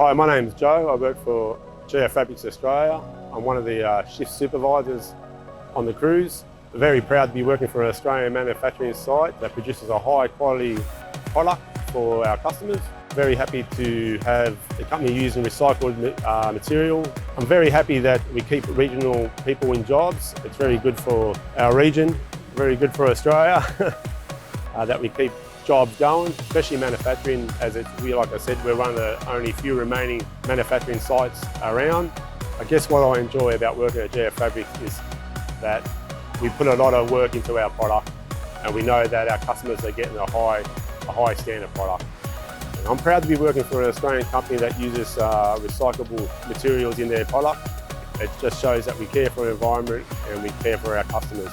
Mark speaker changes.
Speaker 1: Hi, my name's Joe. I work for Geofabrics Australia. I'm one of the shift supervisors on the crews. Very proud to be working for an Australian manufacturing site that produces a high quality product for our customers. Very happy to have the company using recycled material. I'm very happy that we keep regional people in jobs. It's very good for our region, very good for Australia, that we keep jobs going, especially manufacturing, as like I said, we're one of the only few remaining manufacturing sites around. I guess what I enjoy about working at Geofabrics is that we put a lot of work into our product, and we know that our customers are getting a high standard product. And I'm proud to be working for an Australian company that uses recyclable materials in their product. It just shows that we care for the environment and we care for our customers.